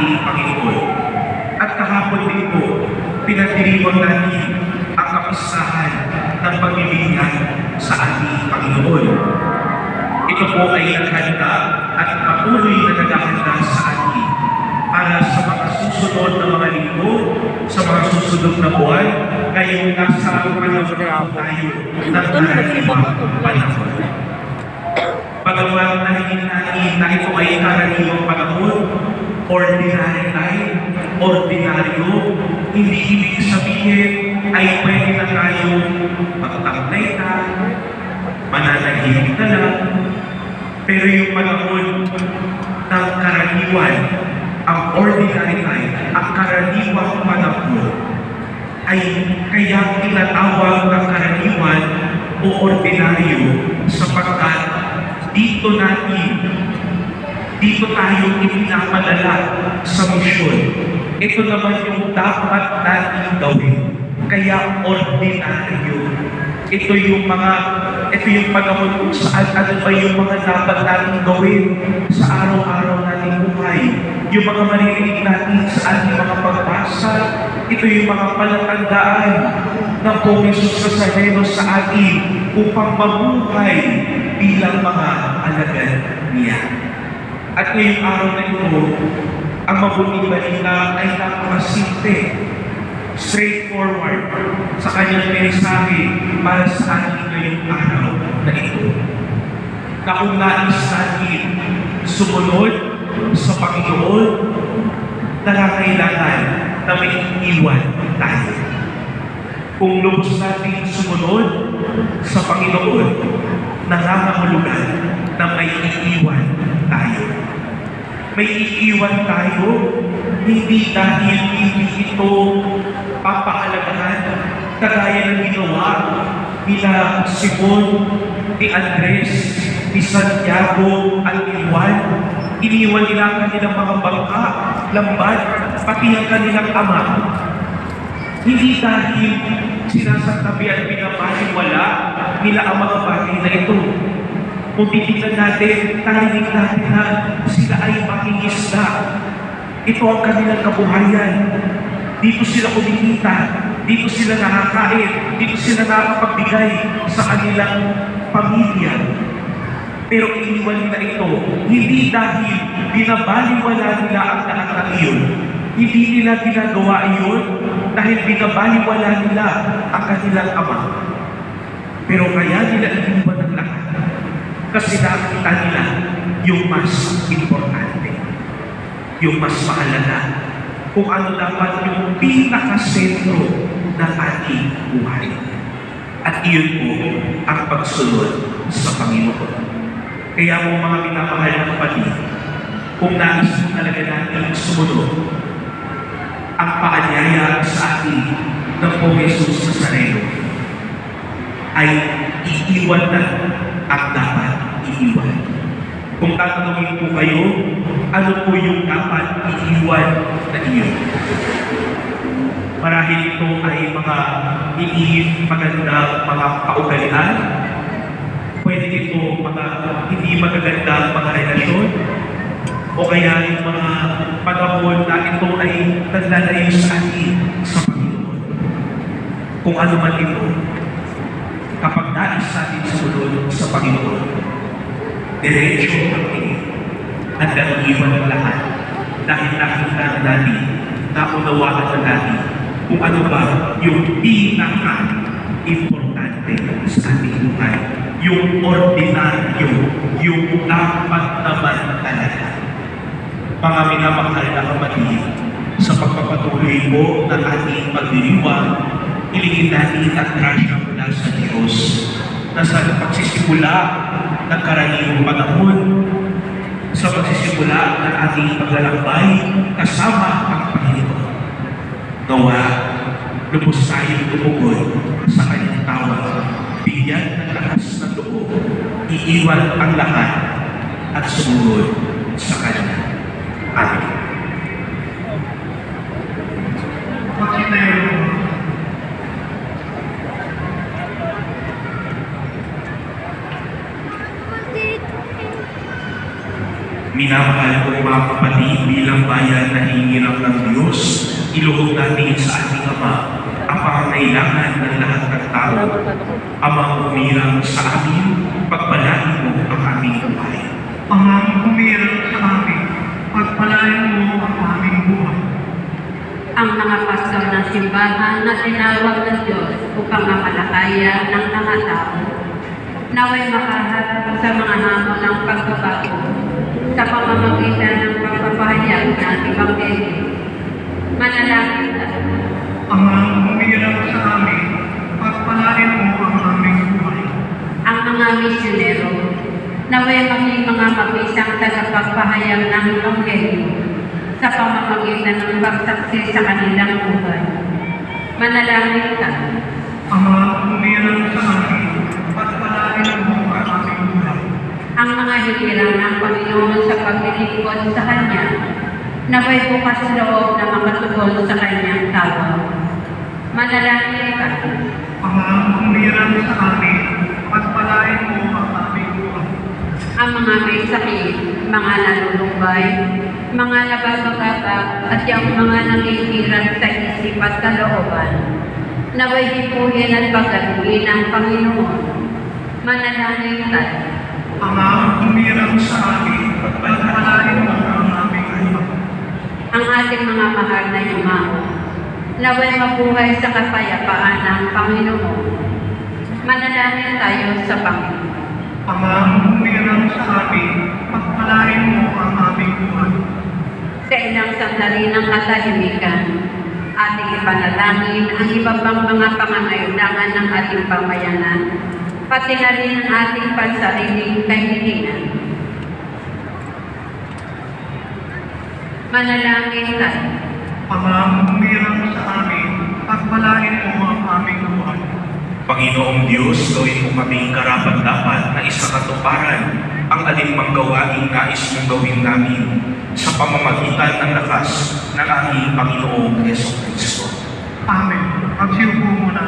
ating Panginoon. At kahapon din po, pinagdiriwang natin ang kapistahan ng paglilingap sa ating Panginoon. Ito po ay naghanda at patuloy na naghahanda sa atin para sa mga susunod na mga linggo, sa mga susunod na buwan, ngayong nasa panahon tayo ng karaniwang panahon. Pagawa na hindi natin na ito ay karaniwang panahon, ordinary time, ordinaryo, hindi ibig sabihin ay pwede na tayo magtaglay na, mananahimik na lang, pero yung panahon ng karaniwan, ang ordinary time, ang karaniwang panahon, ay kaya tinatawag ng karaniwan o ordinaryo sapagkat dito tayo ipinapadala sa misyon. Ito naman yung dapat natin gawin. Kaya ordinaryo. Ito yung panahon kung saan ano ba yung mga dapat natin gawin sa araw-araw nating buhay. Yung mga maririnig natin sa ating mga pagbasa, ito yung mga palatandaan ng Pong Jesus Nazareno sa atin upang mabuhay bilang mga alagad niya. At ngayong araw na ito, ang mabuting balita ay napakasimple, straightforward sa kanyang mensahe para sa ating ngayong araw na ito. Na kung nais natin sumunod sa Panginoon, nangangailangan na may iwan tayo. Kung lubos natin sumunod sa Panginoon, nangangahulugan na may iiwan tayo. May iiwan tayo, hindi dahil hindi ito papahalagahan, kagaya ng ginawa nila Simon, ni Andres, ni Santiago, at ni Juan. Iniwan nila ang kanilang mga bangka, lambat, pati ang kanilang ama. Hindi dahil sinasabi at pinapaniwala nila ang mga bagay na ito. Kung titignan natin, tarinig natin na sila ay mangingisda. Ito ang kanilang kabuhayan. Dito sila kumikita, dito sila nakakain, dito sila nakapagbigay sa kanilang pamilya. Pero iniwan nila ito, hindi dahil binabaliwala nila ang lahat ng iyon. Hindi nila ginagawa iyon dahil binabaliwala nila ang kanilang ama. Pero kaya nila iniwan ang lahat. Kasi nakita nila yung mas importante, yung mas mahalaga, kung ano dapat yung pinakasentro ng ating buhay. At iyon po ang pagsunod sa Panginoon. Kaya mo mga minamahal na kapatid, kung nais mo talaga natin sumunod, ang paanyaya sa atin ng Pong Jesus Nazareno ay iiwan na ang dapat iiwan. Kung tatanungin po kayo, ano po yung dapat iiwan na iyon? Marahil ito ay mga magandang mga kaugalian, pwede ito mga hindi magagandang mga relasyon, o kaya yung mga panahon na ito ay naglalayo sa atin sa Panginoon. Kung ano man ito, kapag nais natin sumunod sa Panginoon, diretso ang tingin at nag-iwan ang lahat dahil nakita natin, naunawaan na natin kung ano ba yung pinaka-importante sa ating buhay, yung ordinaryo, yung dapat naman talaga. Mga minamahal na kapatid, sa pagpapatuloy po ng ating pagdiriwang, ilingin natin ang grasya mula sa Diyos na sa pagsisimula ng karaniwang panahon, sa pagsisimula ng ating paglalakbay kasama ang Panginoon. Gawa, lubos tayong tumugon sa kanyang tawag, bigyan ng lakas ng loob, iiwan ang lahat at sumunod sa kanya. Amen. Minamahal ko mga kapatid bilang bayan na hinirang ng Diyos, iluhog natin sa ating Ama ang pangangailangan ng lahat ng tao. Amang umirang sa amin, pagpalain mo ang aming buhay. Amang umirang sa amin, pagpalain mo ang aming buhay. Ang mga pastor ng simbahan na tinawag ng Diyos upang mamalakaya ng mga tao, naway makaharap sa mga hamon ng pagbabago sa pamamagitan ng pagpapahayag ng Ebanghelyo. Manalangin tayo. Amang umirang sa amin, pagpalain mo ang aming buhay. Ang mga misyonero, naway maging mga mabisang tagapagpahayag ng Ebanghelyo sa pamamagitan ng pagsaksi sa kanilang buhay. Manalangin tayo. Amang umirang sa amin, pagpalain mo ang aming buhay. Ang mga hirang ng Panginoon sa paglilingkod sa Kanya, naway bukas loob na makatugol sa Kanyang tawag. Manalangin tayo. Amang umirang sa amin, pagpalain mo ang aming buhay. Ang mga may sakit, mga nalulumbay, mga nababagabag at yung mga nangihiran sa isip at kalooban, naway hipuhin at pagaluin ng Panginoon. Manalangin tayo. Amang umirang sa amin, pagpalain mo ang aming buhay. Ang ating mga mahal na yumao, naway mabuhay sa kapayapaan ng Panginoon. Manalangin tayo sa Panginoon. Amang umirang sa amin, pagpalain mo ang aming buhay. Sa ilang sandali ng katahimikan, ating ipanalangin ang iba pang mga pangangailangan ng ating pamayanan, pati na rin ang ating pansariling kahilingan. Manalangin tayo. Amang umirang sa amin, pagpalain mo ang aming buhay. Panginoong Diyos, gawin mo kaming karapat-dapat na isakatuparan ang alinmang gawaing nais mong gawin namin sa pamamagitan ng lakas ng aming Panginoong Yesu Kristo. Amen. Magsiupo muna.